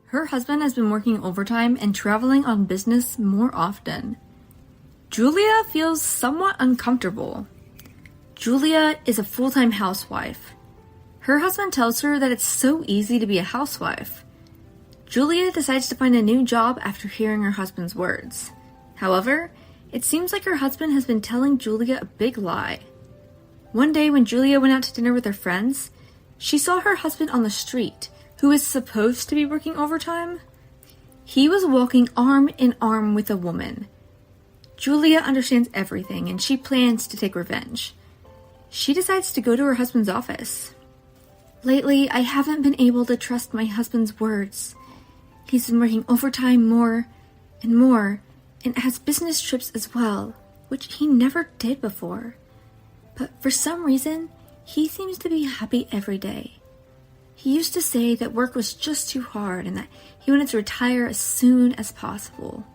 Her husband has been working overtime and traveling on business more often. Julia feels somewhat uncomfortable. Julia is a full-time housewife. Her husband tells her that it's so easy to be a housewife. Julia decides to find a new job after hearing her husband's words. However, it seems like her husband has been telling Julia a big lie. One day when Julia went out to dinner with her friends, she saw her husband on the street, who is supposed to be working overtime. He was walking arm in arm with a woman. Julia understands everything and she plans to take revenge. She decides to go to her husband's office. Lately, I haven't been able to trust my husband's words. He's been working overtime more and has business trips as well, which he never did before. But for some reason, he seems to be happy every day. He used to say that work was just too hard and that he wanted to retire as soon as possible.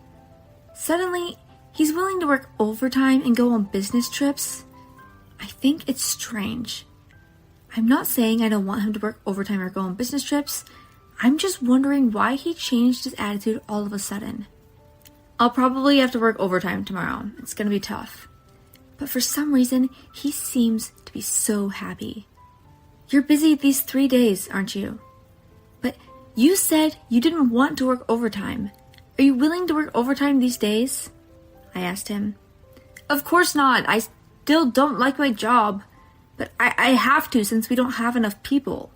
Suddenly, he's willing to work overtime and go on business trips. I think it's strange. I'm not saying I don't want him to work overtime or go on business trips. I'm just wondering why he changed his attitude all of a sudden. I'll probably have to work overtime tomorrow. It's gonna be tough. But for some reason, he seems to be so happy. You're busy these 3 days, aren't you? But you said you didn't want to work overtime. Are you willing to work overtime these days? I asked him. Of course not. I still don't like my job. But I have to since we don't have enough people.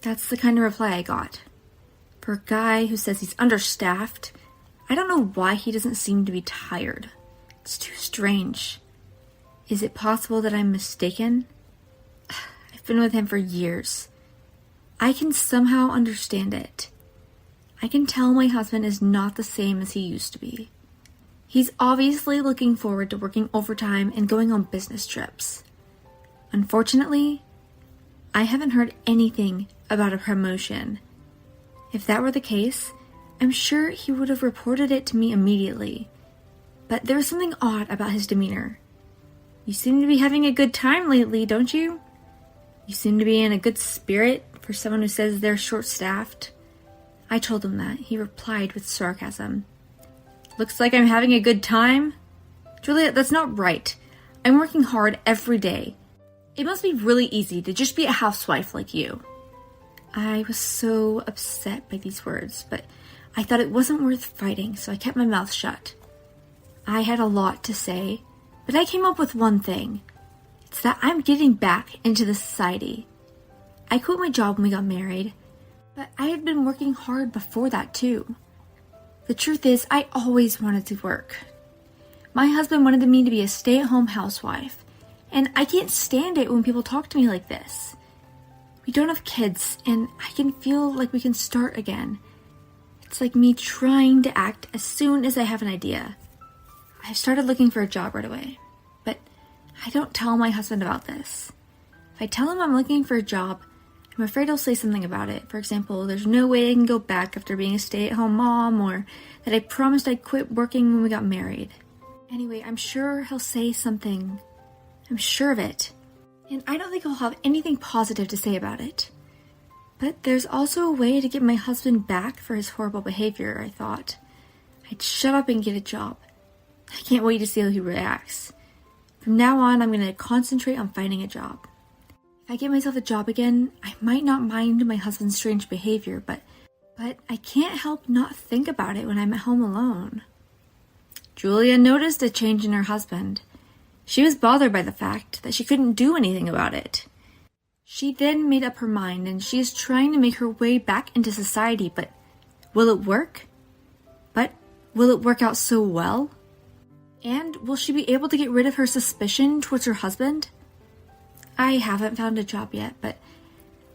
That's the kind of reply I got. For a guy who says he's understaffed, I don't know why he doesn't seem to be tired. It's too strange. Is it possible that I'm mistaken? I've been with him for years. I can somehow understand it. I can tell my husband is not the same as he used to be. He's obviously looking forward to working overtime and going on business trips. Unfortunately, I haven't heard anything about a promotion. If that were the case, I'm sure he would have reported it to me immediately. But there was something odd about his demeanor. You seem to be having a good time lately, don't you? You seem to be in a good spirit for someone who says they're short-staffed. I told him that. He replied with sarcasm. Looks like I'm having a good time? Julia, that's not right. I'm working hard every day. It must be really easy to just be a housewife like you. I was so upset by these words, but I thought it wasn't worth fighting, so I kept my mouth shut. I had a lot to say, but I came up with one thing. It's that I'm getting back into the society. I quit my job when we got married, but I had been working hard before that too. The truth is, I always wanted to work. My husband wanted me to be a stay-at-home housewife, and I can't stand it when people talk to me like this. We don't have kids, and I can feel like we can start again. It's like me trying to act as soon as I have an idea. I started looking for a job right away, but I don't tell my husband about this. If I tell him I'm looking for a job, I'm afraid he'll say something about it. For example, there's no way I can go back after being a stay-at-home mom, or that I promised I'd quit working when we got married. Anyway, I'm sure he'll say something. I'm sure of it. And I don't think I'll have anything positive to say about it. But there's also a way to get my husband back for his horrible behavior, I thought. I'd shut up and get a job. I can't wait to see how he reacts. From now on, I'm going to concentrate on finding a job. If I get myself a job again, I might not mind my husband's strange behavior, but I can't help not think about it when I'm at home alone. Julia noticed a change in her husband. She was bothered by the fact that she couldn't do anything about it. She then made up her mind and she is trying to make her way back into society, but will it work? But will it work out so well? And will she be able to get rid of her suspicion towards her husband? I haven't found a job yet, but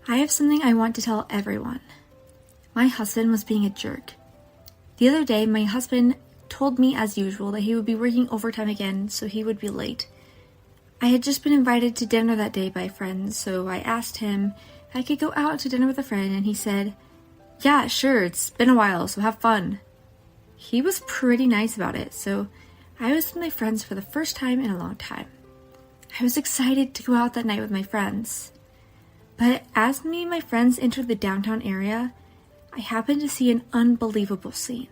I have something I want to tell everyone. My husband was being a jerk. The other day, my husband told me as usual that he would be working overtime again, so he would be late. I had just been invited to dinner that day by friends, so I asked him if I could go out to dinner with a friend, and he said, "Yeah, sure, it's been a while, so have fun." He was pretty nice about it, so I was with my friends for the first time in a long time. I was excited to go out that night with my friends. But as me and my friends entered the downtown area, I happened to see an unbelievable scene.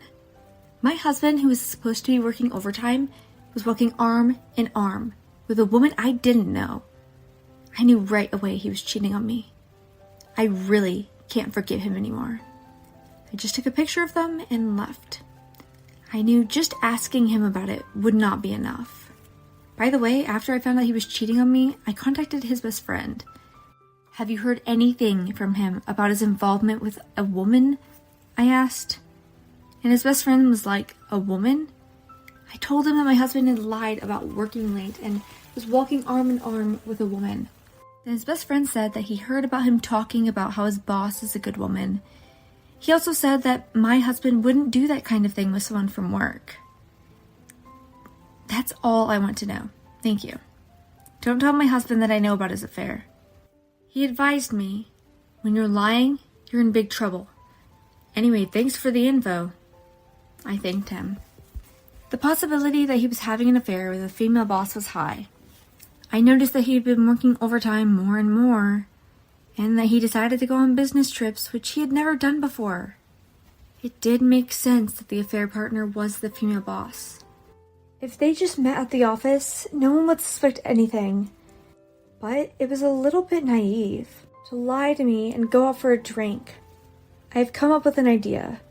My husband, who was supposed to be working overtime, was walking arm in arm with a woman I didn't know. I knew right away he was cheating on me. I really can't forgive him anymore. I just took a picture of them and left. I knew just asking him about it would not be enough. By the way, after I found out he was cheating on me, I contacted his best friend. "Have you heard anything from him about his involvement with a woman?" I asked. And his best friend was like, "A woman?" I told him that my husband had lied about working late and was walking arm in arm with a woman. Then his best friend said that he heard about him talking about how his boss is a good woman. He also said that my husband wouldn't do that kind of thing with someone from work. That's all I want to know. Thank you. Don't tell my husband that I know about his affair. He advised me, when you're lying, you're in big trouble. Anyway, thanks for the info. I thanked him. The possibility that he was having an affair with a female boss was high. I noticed that he had been working overtime more and more, and that he decided to go on business trips, which he had never done before. It did make sense that the affair partner was the female boss. If they just met at the office, no one would suspect anything. But it was a little bit naive to lie to me and go out for a drink. I have come up with an idea.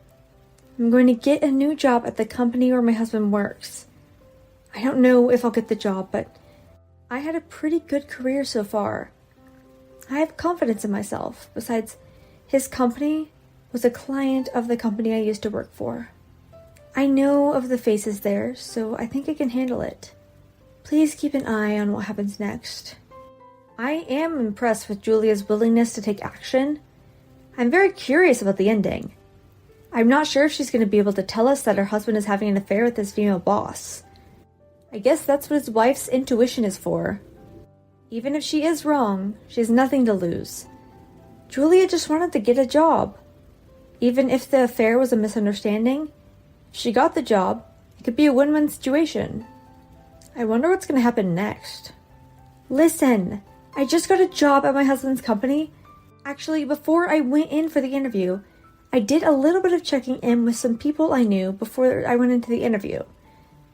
I'm going to get a new job at the company where my husband works. I don't know if I'll get the job, but I had a pretty good career so far. I have confidence in myself. Besides, his company was a client of the company I used to work for. I know of the faces there, so I think I can handle it. Please keep an eye on what happens next. I am impressed with Julia's willingness to take action. I'm very curious about the ending. I'm not sure if she's going to be able to tell us that her husband is having an affair with his female boss. I guess that's what his wife's intuition is for. Even if she is wrong, she has nothing to lose. Julia just wanted to get a job. Even if the affair was a misunderstanding, if she got the job, it could be a win-win situation. I wonder what's going to happen next. Listen, I just got a job at my husband's company. Actually, before I went in for the interview, I did a little bit of checking in with some people I knew before I went into the interview.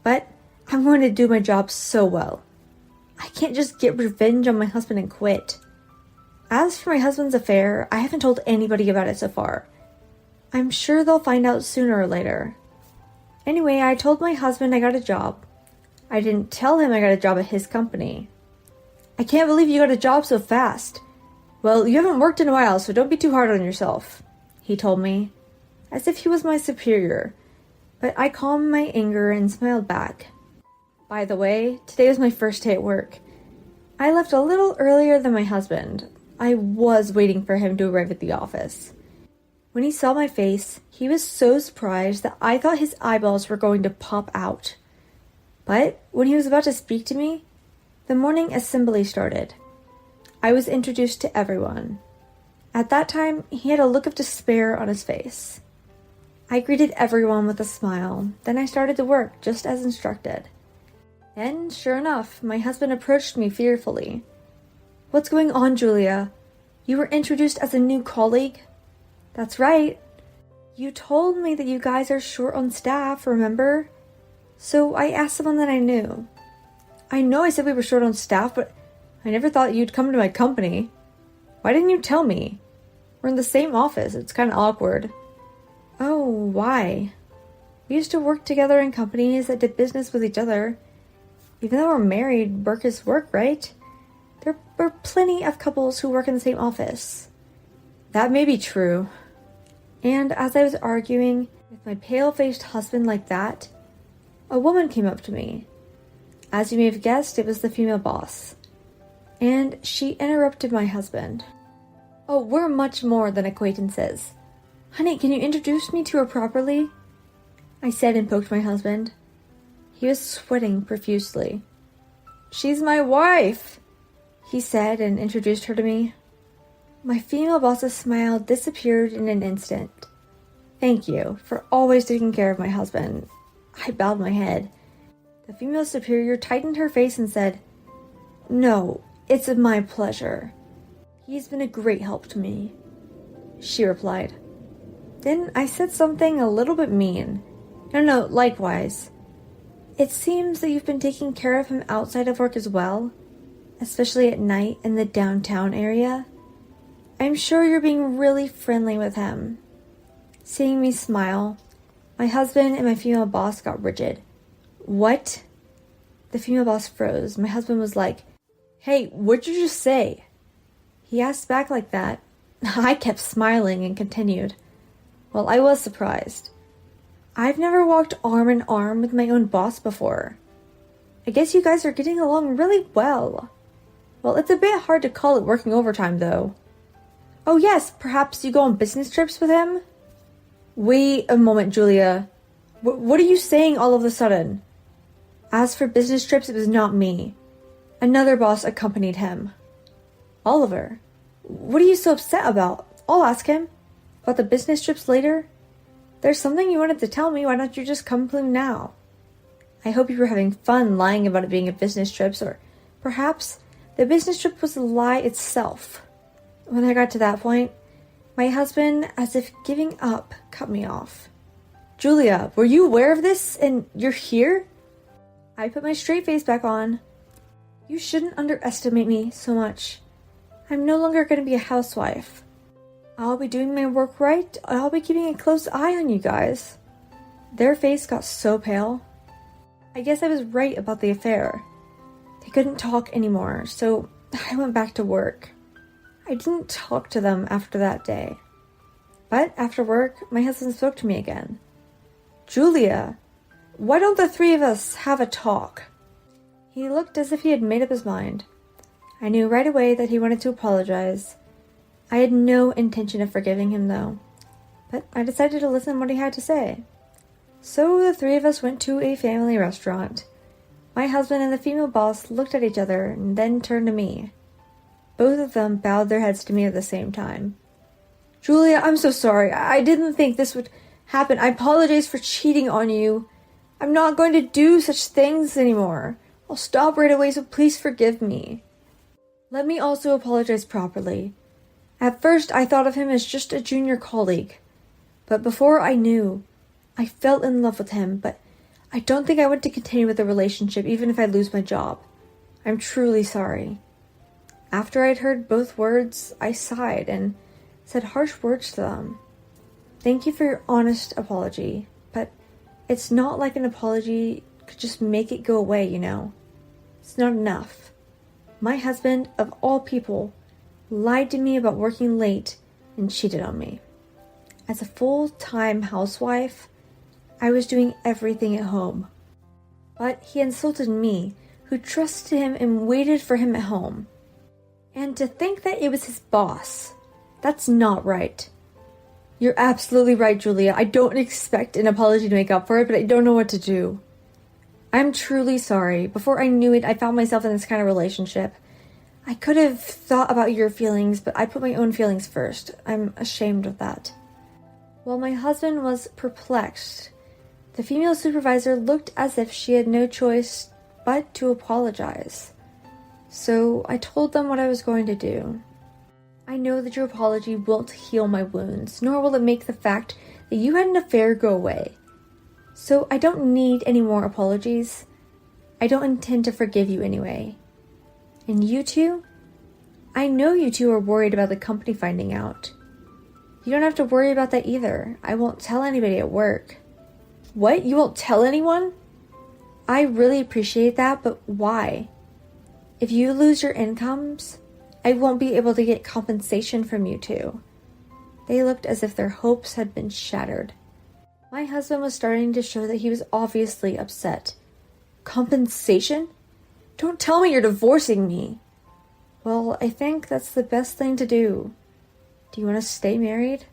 But I'm going to do my job so well. I can't just get revenge on my husband and quit. As for my husband's affair, I haven't told anybody about it so far. I'm sure they'll find out sooner or later. Anyway, I told my husband I got a job. I didn't tell him I got a job at his company. I can't believe you got a job so fast. Well, you haven't worked in a while, so don't be too hard on yourself, he told me, as if he was my superior, but I calmed my anger and smiled back. By the way, today was my first day at work. I left a little earlier than my husband. I was waiting for him to arrive at the office. When he saw my face, he was so surprised that I thought his eyeballs were going to pop out. But when he was about to speak to me, the morning assembly started. I was introduced to everyone. At that time, he had a look of despair on his face. I greeted everyone with a smile, then I started to work just as instructed. Then, sure enough, my husband approached me fearfully. "What's going on, Julia? You were introduced as a new colleague?" "That's right. You told me that you guys are short on staff, remember? So I asked someone that I knew." "I know I said we were short on staff, but I never thought you'd come to my company. Why didn't you tell me? We're in the same office. It's kind of awkward." "Oh, why? We used to work together in companies that did business with each other. Even though we're married, work is work, right? There are plenty of couples who work in the same office." "That may be true." And as I was arguing with my pale-faced husband like that, a woman came up to me. As you may have guessed, it was the female boss. And she interrupted my husband. "Oh, we're much more than acquaintances. Honey, can you introduce me to her properly?" I said and poked my husband. He was sweating profusely. "She's my wife," he said and introduced her to me. My female boss's smile disappeared in an instant. "Thank you for always taking care of my husband." I bowed my head. The female superior tightened her face and said, "No, it's my pleasure. He's been a great help to me," she replied. Then I said something a little bit mean. No, likewise. It seems that you've been taking care of him outside of work as well, especially at night in the downtown area. I'm sure you're being really friendly with him. Seeing me smile, my husband and my female boss got rigid. What? The female boss froze. My husband was like, "Hey, what'd you just say?" He asked back like that. I kept smiling and continued. Well, I was surprised. I've never walked arm in arm with my own boss before. I guess you guys are getting along really well. Well, it's a bit hard to call it working overtime, though. Oh yes, perhaps you go on business trips with him? Wait a moment, Julia. What are you saying all of a sudden? As for business trips, it was not me. Another boss accompanied him. Oliver, what are you so upset about? I'll ask him. About the business trips later? There's something you wanted to tell me, why don't you just come clean now? I hope you were having fun lying about it being a business trip, or perhaps the business trip was a lie itself. When I got to that point, my husband, as if giving up, cut me off. Julia, were you aware of this and you're here? I put my straight face back on. You shouldn't underestimate me so much. I'm no longer going to be a housewife. I'll be doing my work right, and I'll be keeping a close eye on you guys. Their face got so pale. I guess I was right about the affair. They couldn't talk anymore, so I went back to work. I didn't talk to them after that day. But after work, my husband spoke to me again. Julia, why don't the three of us have a talk? He looked as if he had made up his mind. I knew right away that he wanted to apologize. I had no intention of forgiving him, though, but I decided to listen to what he had to say. So the three of us went to a family restaurant. My husband and the female boss looked at each other and then turned to me. Both of them bowed their heads to me at the same time. Julia, I'm so sorry. I didn't think this would happen. I apologize for cheating on you. I'm not going to do such things anymore. I'll stop right away, so please forgive me. Let me also apologize properly. At first, I thought of him as just a junior colleague. But before I knew, I fell in love with him, but I don't think I want to continue with the relationship even if I lose my job. I'm truly sorry. After I'd heard both words, I sighed and said harsh words to them. Thank you for your honest apology, but it's not like an apology could just make it go away, you know. It's not enough. My husband, of all people, lied to me about working late and cheated on me. As a full-time housewife, I was doing everything at home. But he insulted me, who trusted him and waited for him at home. And to think that it was his boss, that's not right. You're absolutely right, Julia. I don't expect an apology to make up for it, but I don't know what to do. I'm truly sorry. Before I knew it, I found myself in this kind of relationship. I could have thought about your feelings, but I put my own feelings first. I'm ashamed of that. While my husband was perplexed, the female supervisor looked as if she had no choice but to apologize. So I told them what I was going to do. I know that your apology won't heal my wounds, nor will it make the fact that you had an affair go away. So I don't need any more apologies. I don't intend to forgive you anyway. And you two? I know you two are worried about the company finding out. You don't have to worry about that either. I won't tell anybody at work. What? You won't tell anyone? I really appreciate that, but why? If you lose your incomes, I won't be able to get compensation from you two. They looked as if their hopes had been shattered. My husband was starting to show that he was obviously upset. Compensation? Don't tell me you're divorcing me. Well, I think that's the best thing to do. Do you want to stay married?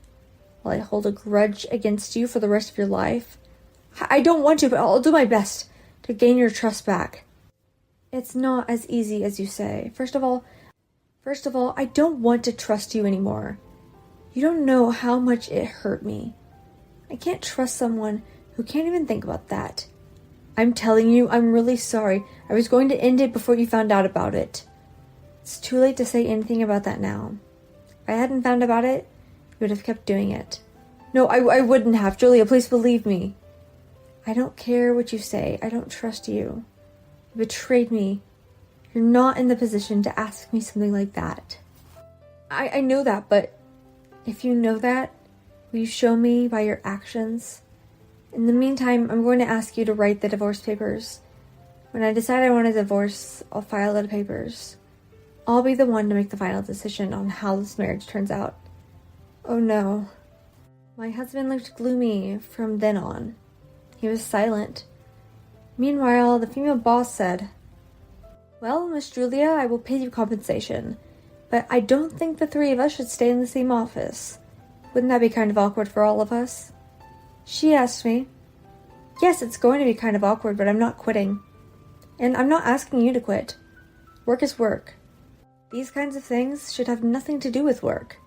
Will I hold a grudge against you for the rest of your life? I don't want to, but I'll do my best to gain your trust back. It's not as easy as you say. First of all, I don't want to trust you anymore. You don't know how much it hurt me. I can't trust someone who can't even think about that. I'm telling you, I'm really sorry. I was going to end it before you found out about it. It's too late to say anything about that now. If I hadn't found about it, you would have kept doing it. No, I wouldn't have. Julia, please believe me. I don't care what you say. I don't trust you. You betrayed me. You're not in the position to ask me something like that. I know that, but if you know that, will you show me by your actions? In the meantime, I'm going to ask you to write the divorce papers. When I decide I want a divorce, I'll file the papers. I'll be the one to make the final decision on how this marriage turns out. Oh no. My husband looked gloomy from then on. He was silent. Meanwhile, the female boss said, "Well, Miss Julia, I will pay you compensation, but I don't think the three of us should stay in the same office. Wouldn't that be kind of awkward for all of us?" She asked me, "Yes, it's going to be kind of awkward, but I'm not quitting. And I'm not asking you to quit. Work is work. These kinds of things should have nothing to do with work.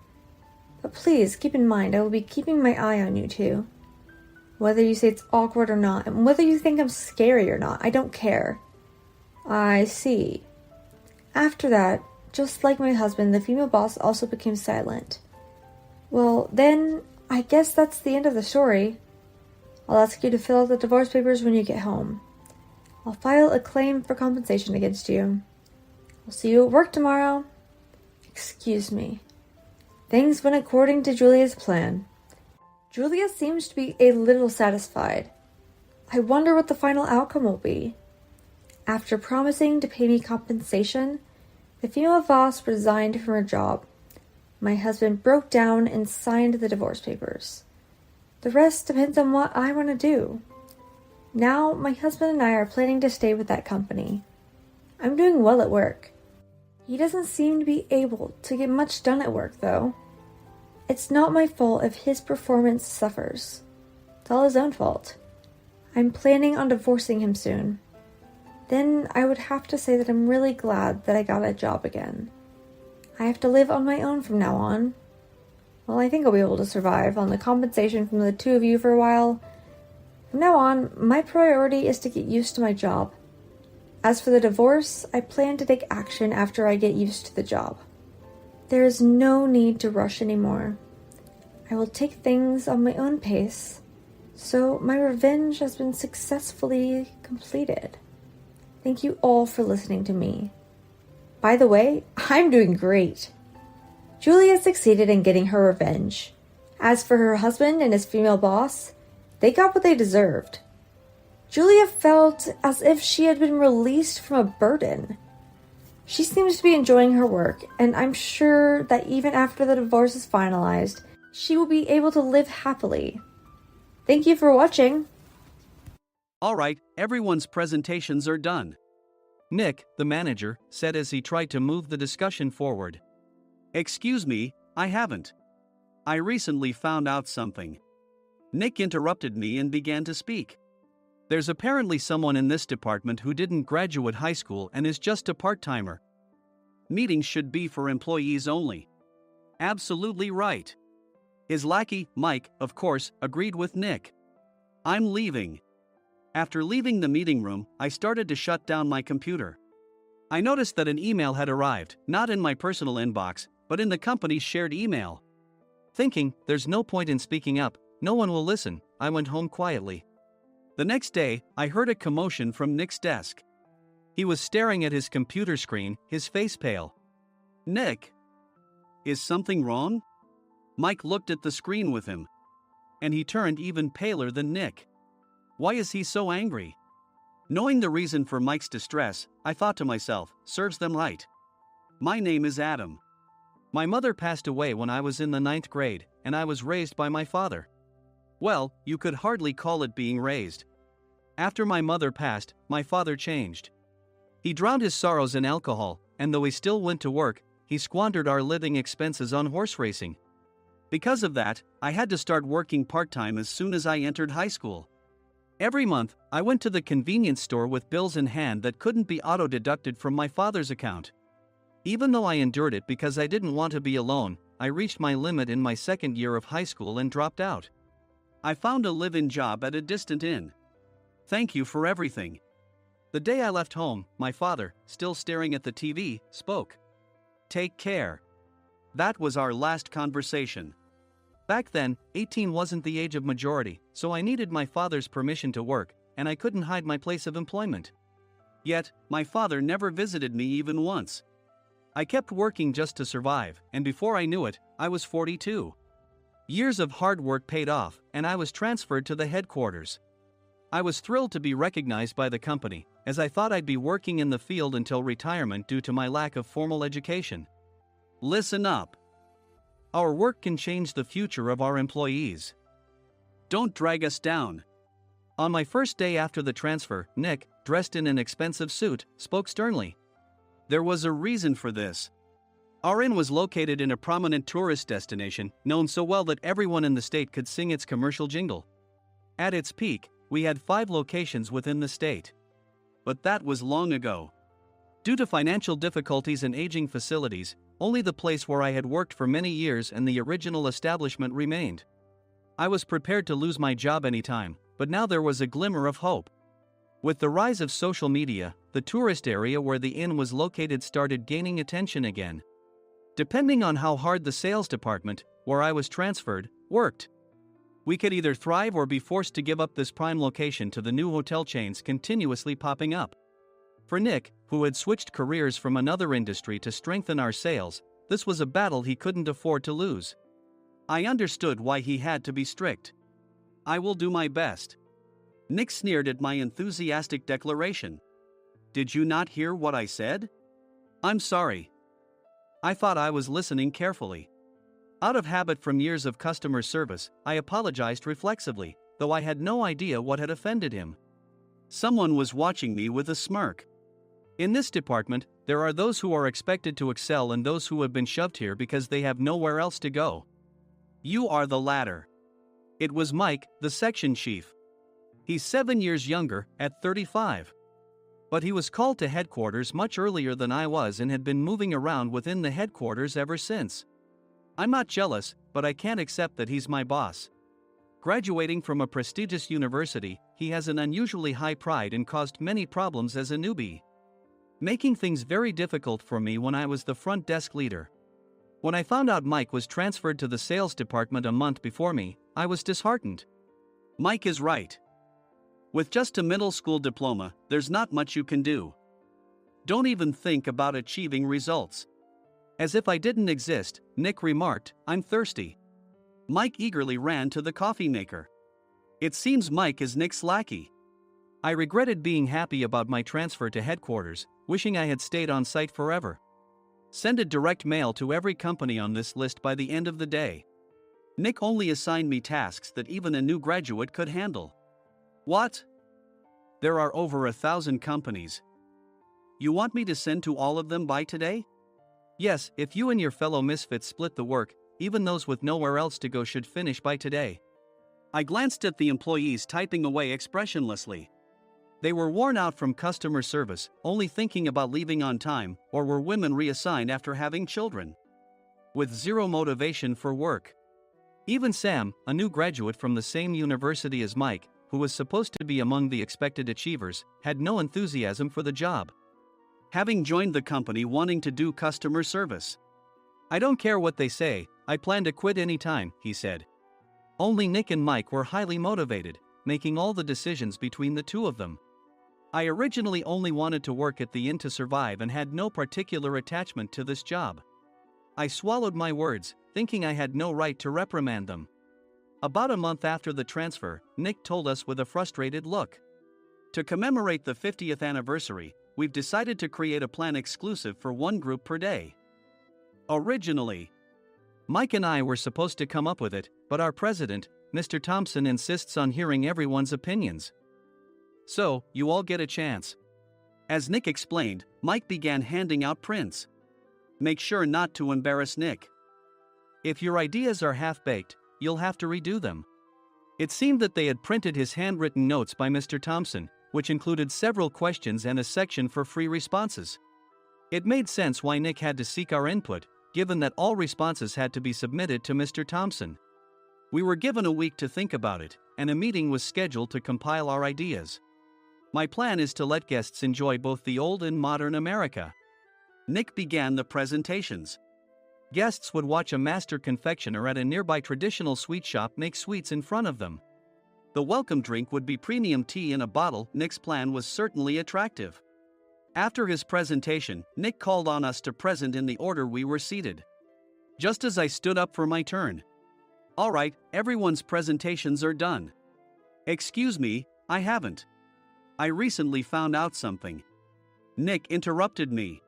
But please, keep in mind, I will be keeping my eye on you too. Whether you say it's awkward or not, and whether you think I'm scary or not, I don't care." I see. After that, just like my husband, the female boss also became silent. Well, then, I guess that's the end of the story. I'll ask you to fill out the divorce papers when you get home. I'll file a claim for compensation against you. I'll see you at work tomorrow. Excuse me. Things went according to Julia's plan. Julia seems to be a little satisfied. I wonder what the final outcome will be. After promising to pay me compensation, the female boss resigned from her job. My husband broke down and signed the divorce papers. The rest depends on what I want to do. Now, my husband and I are planning to stay with that company. I'm doing well at work. He doesn't seem to be able to get much done at work, though. It's not my fault if his performance suffers. It's all his own fault. I'm planning on divorcing him soon. Then I would have to say that I'm really glad that I got a job again. I have to live on my own from now on. Well, I think I'll be able to survive on the compensation from the two of you for a while. From now on, my priority is to get used to my job. As for the divorce, I plan to take action after I get used to the job. There is no need to rush anymore. I will take things on my own pace, so my revenge has been successfully completed. Thank you all for listening to me. By the way, I'm doing great. Julia succeeded in getting her revenge. As for her husband and his female boss, they got what they deserved. Julia felt as if she had been released from a burden. She seems to be enjoying her work, and I'm sure that even after the divorce is finalized, she will be able to live happily. Thank you for watching. Alright, everyone's presentations are done. Nick, the manager, said as he tried to move the discussion forward. Excuse me, I haven't. I recently found out something. Nick interrupted me and began to speak. There's apparently someone in this department who didn't graduate high school and is just a part-timer. Meetings should be for employees only. Absolutely right. His lackey, Mike, of course, agreed with Nick. I'm leaving. After leaving the meeting room, I started to shut down my computer. I noticed that an email had arrived, not in my personal inbox, but in the company's shared email. Thinking, there's no point in speaking up, no one will listen, I went home quietly. The next day, I heard a commotion from Nick's desk. He was staring at his computer screen, his face pale. Nick! Is something wrong? Mike looked at the screen with him. And he turned even paler than Nick. Why is he so angry? Knowing the reason for Mike's distress, I thought to myself, serves them right. My name is Adam. My mother passed away when I was in the 9th grade, and I was raised by my father. Well, you could hardly call it being raised. After my mother passed, my father changed. He drowned his sorrows in alcohol, and though he still went to work, he squandered our living expenses on horse racing. Because of that, I had to start working part-time as soon as I entered high school. Every month, I went to the convenience store with bills in hand that couldn't be auto-deducted from my father's account. Even though I endured it because I didn't want to be alone, I reached my limit in my second year of high school and dropped out. I found a live-in job at a distant inn. Thank you for everything. The day I left home, my father, still staring at the TV, spoke. Take care. That was our last conversation. Back then, 18 wasn't the age of majority, so I needed my father's permission to work, and I couldn't hide my place of employment. Yet, my father never visited me even once. I kept working just to survive, and before I knew it, I was 42. Years of hard work paid off, and I was transferred to the headquarters. I was thrilled to be recognized by the company, as I thought I'd be working in the field until retirement due to my lack of formal education. Listen up. Our work can change the future of our employees. Don't drag us down. On my first day after the transfer, Nick, dressed in an expensive suit, spoke sternly. There was a reason for this. Our inn was located in a prominent tourist destination, known so well that everyone in the state could sing its commercial jingle. At its peak, we had 5 locations within the state. But that was long ago. Due to financial difficulties and aging facilities, only the place where I had worked for many years and the original establishment remained. I was prepared to lose my job anytime, but now there was a glimmer of hope. With the rise of social media, the tourist area where the inn was located started gaining attention again. Depending on how hard the sales department, where I was transferred, worked, we could either thrive or be forced to give up this prime location to the new hotel chains continuously popping up. For Nick, who had switched careers from another industry to strengthen our sales, this was a battle he couldn't afford to lose. I understood why he had to be strict. I will do my best. Nick sneered at my enthusiastic declaration. Did you not hear what I said? I'm sorry. I thought I was listening carefully. Out of habit from years of customer service, I apologized reflexively, though I had no idea what had offended him. Someone was watching me with a smirk. In this department, there are those who are expected to excel and those who have been shoved here because they have nowhere else to go. You are the latter. It was Mike, the section chief. He's 7 years younger, at 35. But he was called to headquarters much earlier than I was and had been moving around within the headquarters ever since. I'm not jealous, but I can't accept that he's my boss. Graduating from a prestigious university, he has an unusually high pride and caused many problems as a newbie, making things very difficult for me when I was the front desk leader. When I found out Mike was transferred to the sales department a month before me, I was disheartened. Mike is right. With just a middle school diploma, there's not much you can do. Don't even think about achieving results. As if I didn't exist, Nick remarked, I'm thirsty. Mike eagerly ran to the coffee maker. It seems Mike is Nick's lackey. I regretted being happy about my transfer to headquarters, wishing I had stayed on site forever. Send a direct mail to every company on this list by the end of the day. Nick only assigned me tasks that even a new graduate could handle. What? There are over 1,000 companies. You want me to send to all of them by today? Yes, if you and your fellow misfits split the work, even those with nowhere else to go should finish by today. I glanced at the employees typing away expressionlessly. They were worn out from customer service, only thinking about leaving on time, or were women reassigned after having children, with zero motivation for work. Even Sam, a new graduate from the same university as Mike, who was supposed to be among the expected achievers, had no enthusiasm for the job, having joined the company wanting to do customer service. I don't care what they say, I plan to quit anytime, he said. Only Nick and Mike were highly motivated, making all the decisions between the two of them. I originally only wanted to work at the inn to survive and had no particular attachment to this job. I swallowed my words, thinking I had no right to reprimand them. About a month after the transfer, Nick told us with a frustrated look. To commemorate the 50th anniversary, we've decided to create a plan exclusive for one group per day. Originally, Mike and I were supposed to come up with it, but our president, Mr. Thompson, insists on hearing everyone's opinions. So, you all get a chance. As Nick explained, Mike began handing out prints. Make sure not to embarrass Nick. If your ideas are half-baked, you'll have to redo them. It seemed that they had printed his handwritten notes by Mr. Thompson, which included several questions and a section for free responses. It made sense why Nick had to seek our input, given that all responses had to be submitted to Mr. Thompson. We were given a week to think about it, and a meeting was scheduled to compile our ideas. My plan is to let guests enjoy both the old and modern America. Nick began the presentations. Guests would watch a master confectioner at a nearby traditional sweet shop make sweets in front of them. The welcome drink would be premium tea in a bottle. Nick's plan was certainly attractive. After his presentation, Nick called on us to present in the order we were seated. Just as I stood up for my turn. "All right, everyone's presentations are done." "Excuse me, I haven't. I recently found out something." Nick interrupted me.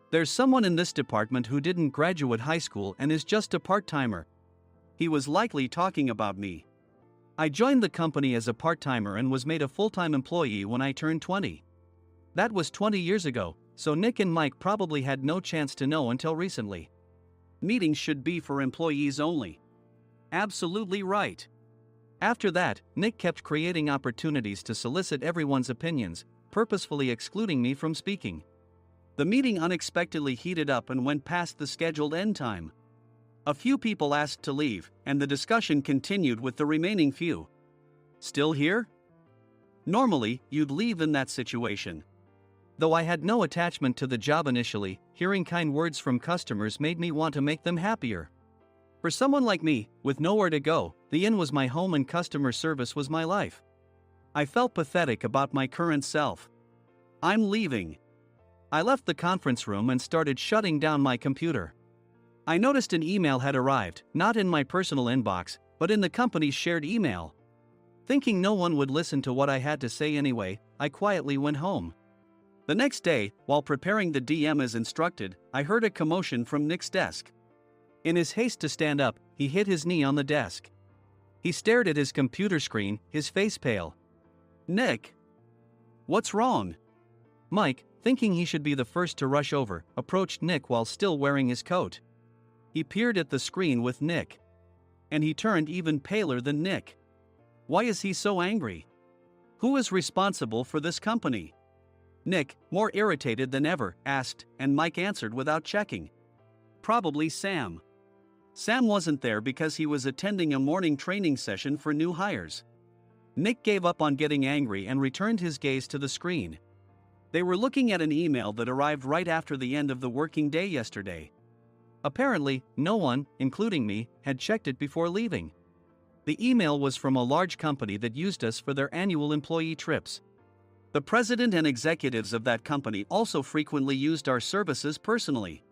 "There's someone in this department who didn't graduate high school and is just a part-timer." He was likely talking about me. I joined the company as a part-timer and was made a full-time employee when I turned 20. That was 20 years ago, so Nick and Mike probably had no chance to know until recently. Meetings should be for employees only. Absolutely right. After that, Nick kept creating opportunities to solicit everyone's opinions, purposefully excluding me from speaking. The meeting unexpectedly heated up and went past the scheduled end time. A few people asked to leave, and the discussion continued with the remaining few. "Still here?" Normally, you'd leave in that situation. Though I had no attachment to the job initially, hearing kind words from customers made me want to make them happier. For someone like me, with nowhere to go, the inn was my home and customer service was my life. I felt pathetic about my current self. "I'm leaving." I left the conference room and started shutting down my computer. I noticed an email had arrived, not in my personal inbox, but in the company's shared email. Thinking no one would listen to what I had to say anyway, I quietly went home. The next day, while preparing the DM as instructed, I heard a commotion from Nick's desk. In his haste to stand up, he hit his knee on the desk. He stared at his computer screen, his face pale. "Nick? What's wrong?" Mike, thinking he should be the first to rush over, approached Nick while still wearing his coat. He peered at the screen with Nick. And he turned even paler than Nick. Why is he so angry? Who is responsible for this company? Nick, more irritated than ever, asked, and Mike answered without checking. Probably Sam. Sam wasn't there because he was attending a morning training session for new hires. Nick gave up on getting angry and returned his gaze to the screen. They were looking at an email that arrived right after the end of the working day yesterday. Apparently, no one, including me, had checked it before leaving. The email was from a large company that used us for their annual employee trips. The president and executives of that company also frequently used our services personally.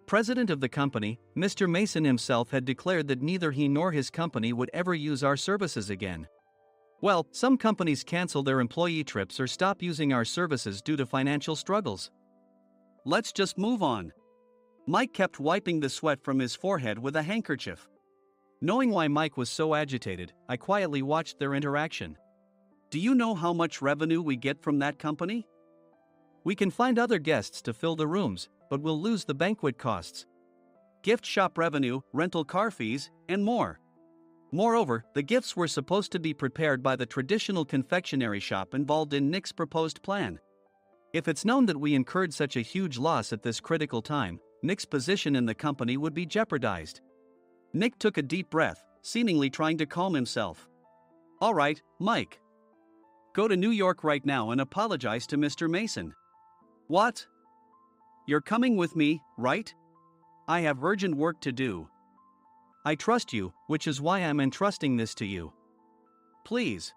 President of the company, Mr. Mason himself, had declared that neither he nor his company would ever use our services again. Well, some companies cancel their employee trips or stop using our services due to financial struggles. Let's just move on. Mike kept wiping the sweat from his forehead with a handkerchief. Knowing why Mike was so agitated, I quietly watched their interaction. Do you know how much revenue we get from that company? We can find other guests to fill the rooms, but we'll lose the banquet costs, gift shop revenue, rental car fees, and more. Moreover, the gifts were supposed to be prepared by the traditional confectionery shop involved in Nick's proposed plan. If it's known that we incurred such a huge loss at this critical time, Nick's position in the company would be jeopardized. Nick took a deep breath, seemingly trying to calm himself. All right, Mike. Go to New York right now and apologize to Mr. Mason. What? You're coming with me, right? I have urgent work to do. I trust you, which is why I'm entrusting this to you. Please.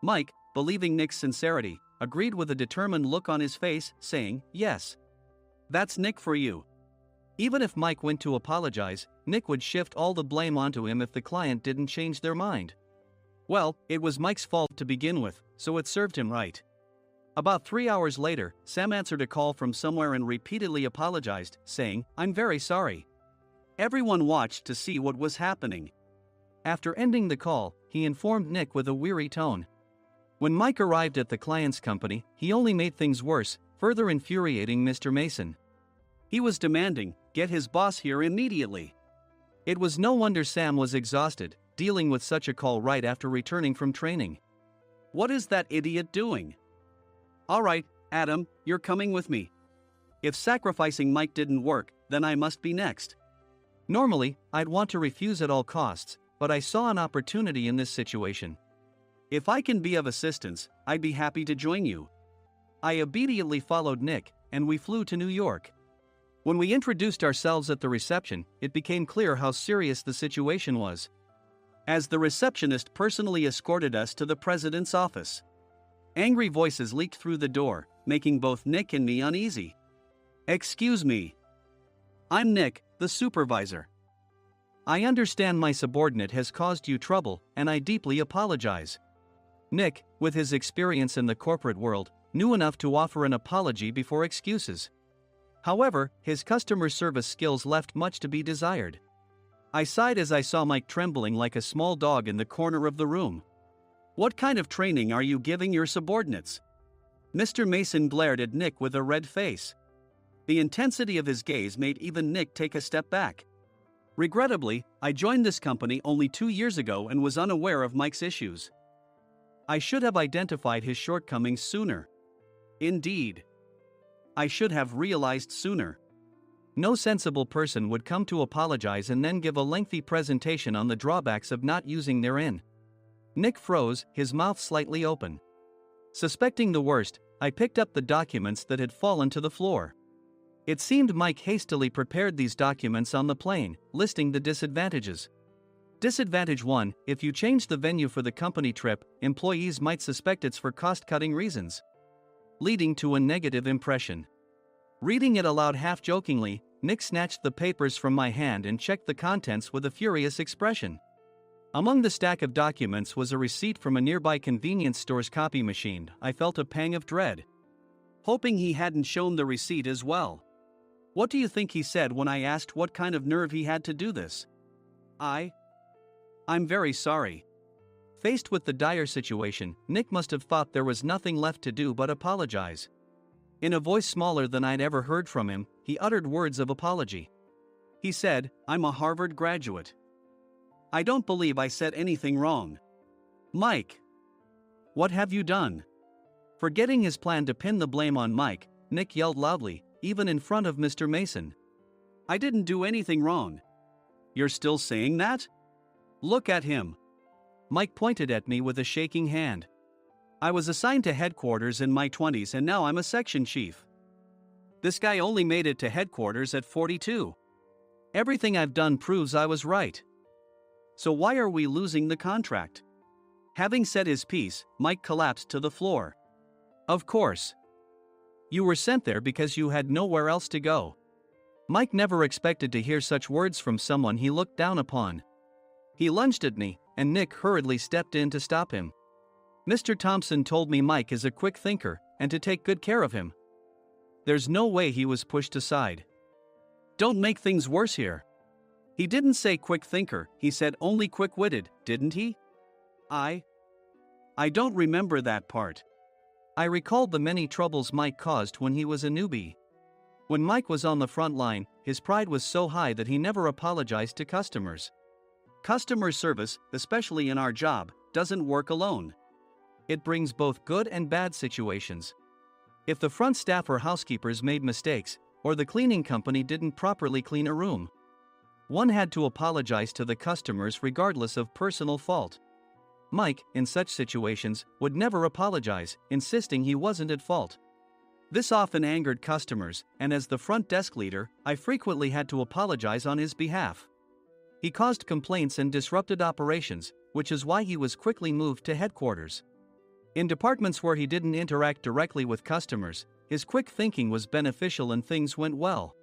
Mike, believing Nick's sincerity, agreed with a determined look on his face, saying, yes. That's Nick for you. Even if Mike went to apologize, Nick would shift all the blame onto him if the client didn't change their mind. Well, it was Mike's fault to begin with, so it served him right. About 3 hours later, Sam answered a call from somewhere and repeatedly apologized, saying, I'm very sorry. Everyone watched to see what was happening. After ending the call, he informed Nick with a weary tone. When Mike arrived at the client's company, he only made things worse, further infuriating Mr. Mason. He was demanding, get his boss here immediately. It was no wonder Sam was exhausted, dealing with such a call right after returning from training. What is that idiot doing? All right, Adam, you're coming with me. If sacrificing Mike didn't work, then I must be next. Normally, I'd want to refuse at all costs, but I saw an opportunity in this situation. If I can be of assistance, I'd be happy to join you. I obediently followed Nick, and we flew to New York. When we introduced ourselves at the reception, it became clear how serious the situation was. As the receptionist personally escorted us to the president's office, angry voices leaked through the door, making both Nick and me uneasy. "Excuse me. I'm Nick, the supervisor. I understand my subordinate has caused you trouble, and I deeply apologize." Nick, with his experience in the corporate world, knew enough to offer an apology before excuses. However, his customer service skills left much to be desired. I sighed as I saw Mike trembling like a small dog in the corner of the room. "What kind of training are you giving your subordinates?" Mr. Mason glared at Nick with a red face. The intensity of his gaze made even Nick take a step back. Regrettably, I joined this company only 2 years ago and was unaware of Mike's issues. I should have identified his shortcomings sooner. Indeed, I should have realized sooner. No sensible person would come to apologize and then give a lengthy presentation on the drawbacks of not using their in. Nick froze, his mouth slightly open. Suspecting the worst, I picked up the documents that had fallen to the floor. It seemed Mike hastily prepared these documents on the plane, listing the disadvantages. Disadvantage 1: if you change the venue for the company trip, employees might suspect it's for cost-cutting reasons, leading to a negative impression. Reading it aloud half-jokingly, Nick snatched the papers from my hand and checked the contents with a furious expression. Among the stack of documents was a receipt from a nearby convenience store's copy machine. I felt a pang of dread, hoping he hadn't shown the receipt as well. What do you think he said when I asked what kind of nerve he had to do this? I'm very sorry." Faced with the dire situation, Nick must have thought there was nothing left to do but apologize. In a voice smaller than I'd ever heard from him, he uttered words of apology. He said, "I'm a Harvard graduate. I don't believe I said anything wrong." "Mike, what have you done?" Forgetting his plan to pin the blame on Mike, Nick yelled loudly, even in front of Mr. Mason. "I didn't do anything wrong." "You're still saying that? Look at him." Mike pointed at me with a shaking hand. "I was assigned to headquarters in my 20s and now I'm a section chief. This guy only made it to headquarters at 42. Everything I've done proves I was right. So why are we losing the contract?" Having said his piece, Mike collapsed to the floor. "Of course. You were sent there because you had nowhere else to go." Mike never expected to hear such words from someone he looked down upon. He lunged at me, and Nick hurriedly stepped in to stop him. "Mr. Thompson told me Mike is a quick thinker, and to take good care of him." There's no way he was pushed aside. "Don't make things worse here. He didn't say quick thinker, he said only quick-witted, didn't he?" I don't remember that part." I recalled the many troubles Mike caused when he was a newbie. When Mike was on the front line, his pride was so high that he never apologized to customers. Customer service, especially in our job, doesn't work alone. It brings both good and bad situations. If the front staff or housekeepers made mistakes, or the cleaning company didn't properly clean a room, one had to apologize to the customers regardless of personal fault. Mike, in such situations, would never apologize, insisting he wasn't at fault. This often angered customers, and as the front desk leader, I frequently had to apologize on his behalf. He caused complaints and disrupted operations, which is why he was quickly moved to headquarters. In departments where he didn't interact directly with customers, his quick thinking was beneficial and things went well.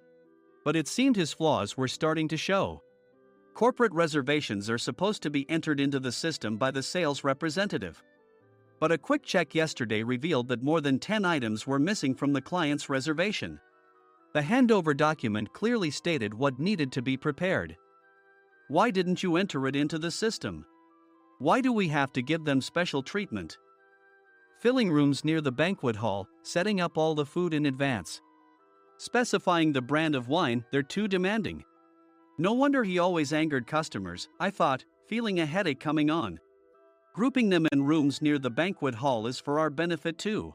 But it seemed his flaws were starting to show. Corporate reservations are supposed to be entered into the system by the sales representative. But a quick check yesterday revealed that more than 10 items were missing from the client's reservation. The handover document clearly stated what needed to be prepared. Why didn't you enter it into the system? Why do we have to give them special treatment? Filling rooms near the banquet hall, setting up all the food in advance. Specifying the brand of wine, they're too demanding. No wonder he always angered customers, I thought, feeling a headache coming on. Grouping them in rooms near the banquet hall is for our benefit too.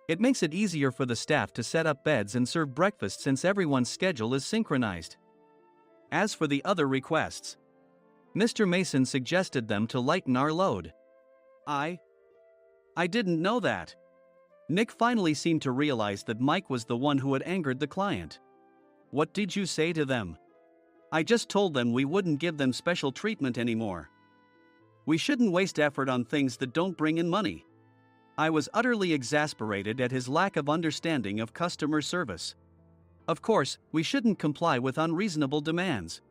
It makes it easier for the staff to set up beds and serve breakfast since everyone's schedule is synchronized. As for the other requests, Mr. Mason suggested them to lighten our load. I didn't know that. Nick finally seemed to realize that Mike was the one who had angered the client. What did you say to them? I just told them we wouldn't give them special treatment anymore. We shouldn't waste effort on things that don't bring in money. I was utterly exasperated at his lack of understanding of customer service. Of course, we shouldn't comply with unreasonable demands.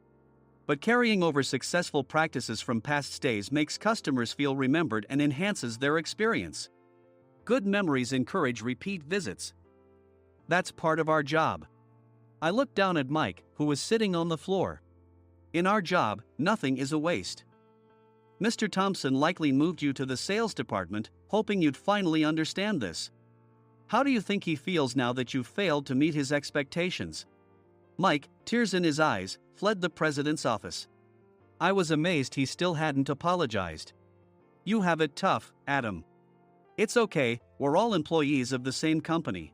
But carrying over successful practices from past stays makes customers feel remembered and enhances their experience. Good memories encourage repeat visits. That's part of our job. I looked down at Mike, who was sitting on the floor. In our job, nothing is a waste. Mr. Thompson likely moved you to the sales department, hoping you'd finally understand this. How do you think he feels now that you've failed to meet his expectations? Mike, tears in his eyes, fled the president's office. I was amazed he still hadn't apologized. You have it tough, Adam. It's okay, we're all employees of the same company.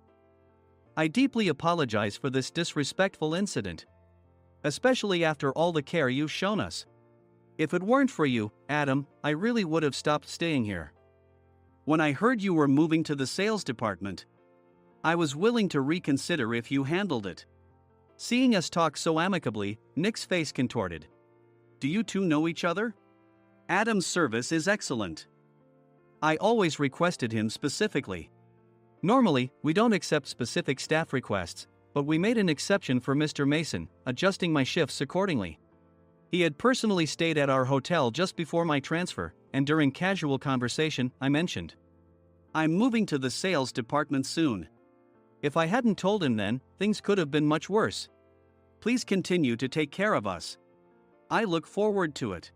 I deeply apologize for this disrespectful incident. Especially after all the care you've shown us. If it weren't for you, Adam, I really would have stopped staying here. When I heard you were moving to the sales department, I was willing to reconsider if you handled it. Seeing us talk so amicably, Nick's face contorted. Do you two know each other? Adam's service is excellent. I always requested him specifically. Normally, we don't accept specific staff requests, but we made an exception for Mr. Mason, adjusting my shifts accordingly. He had personally stayed at our hotel just before my transfer, and during casual conversation, I mentioned, I'm moving to the sales department soon. If I hadn't told him then, things could have been much worse. Please continue to take care of us. I look forward to it.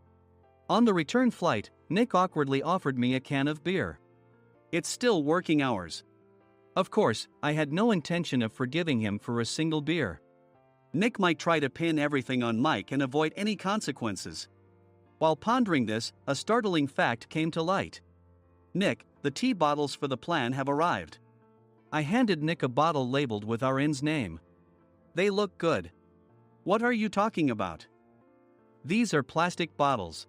On the return flight, Nick awkwardly offered me a can of beer. It's still working hours. Of course, I had no intention of forgiving him for a single beer. Nick might try to pin everything on Mike and avoid any consequences. While pondering this, a startling fact came to light. Nick, the tea bottles for the plan have arrived. I handed Nick a bottle labeled with our inn's name. They look good. What are you talking about? These are plastic bottles.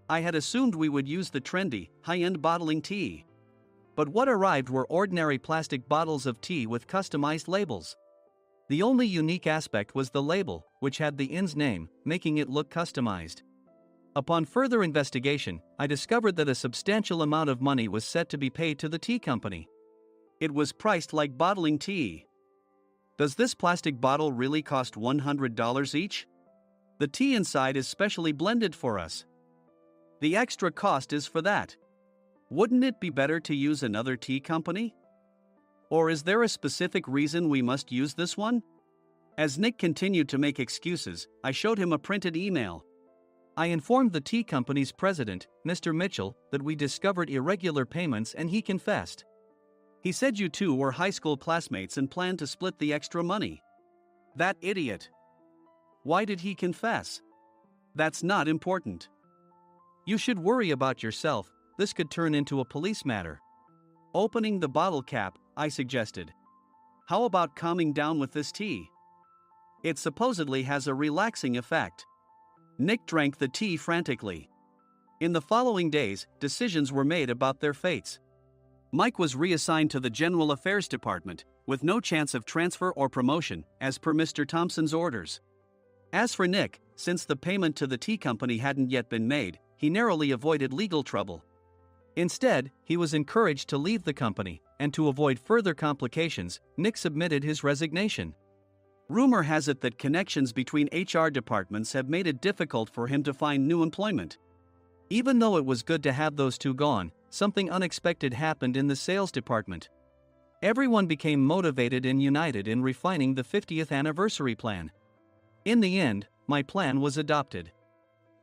I had assumed we would use the trendy, high-end bottling tea. But what arrived were ordinary plastic bottles of tea with customized labels. The only unique aspect was the label, which had the inn's name, making it look customized. Upon further investigation, I discovered that a substantial amount of money was set to be paid to the tea company. It was priced like bottling tea. Does this plastic bottle really cost $100 each? The tea inside is specially blended for us. The extra cost is for that. Wouldn't it be better to use another tea company? Or is there a specific reason we must use this one? As Nick continued to make excuses, I showed him a printed email. I informed the tea company's president, Mr. Mitchell, that we discovered irregular payments and he confessed. He said you two were high school classmates and planned to split the extra money. That idiot. Why did he confess? That's not important. You should worry about yourself, this could turn into a police matter. Opening the bottle cap, I suggested. How about calming down with this tea? It supposedly has a relaxing effect. Nick drank the tea frantically. In the following days, decisions were made about their fates. Mike was reassigned to the General Affairs Department, with no chance of transfer or promotion, as per Mr. Thompson's orders. As for Nick, since the payment to the tea company hadn't yet been made, he narrowly avoided legal trouble. Instead, he was encouraged to leave the company, and to avoid further complications, Nick submitted his resignation. Rumor has it that connections between HR departments have made it difficult for him to find new employment. Even though it was good to have those two gone, something unexpected happened in the sales department. Everyone became motivated and united in refining the 50th anniversary plan. In the end, my plan was adopted.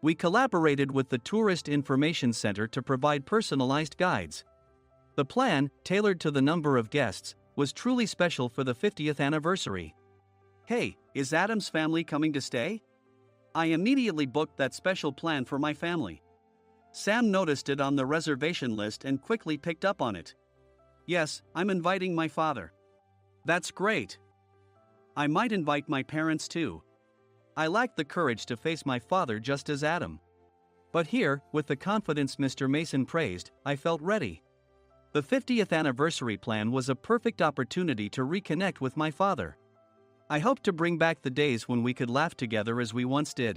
We collaborated with the Tourist Information Center to provide personalized guides. The plan, tailored to the number of guests, was truly special for the 50th anniversary. Hey, is Adam's family coming to stay? I immediately booked that special plan for my family. Sam noticed it on the reservation list and quickly picked up on it. Yes, I'm inviting my father. That's great. I might invite my parents too. I lacked the courage to face my father just as Adam. But here, with the confidence Mr. Mason praised, I felt ready. The 50th anniversary plan was a perfect opportunity to reconnect with my father. I hope to bring back the days when we could laugh together as we once did.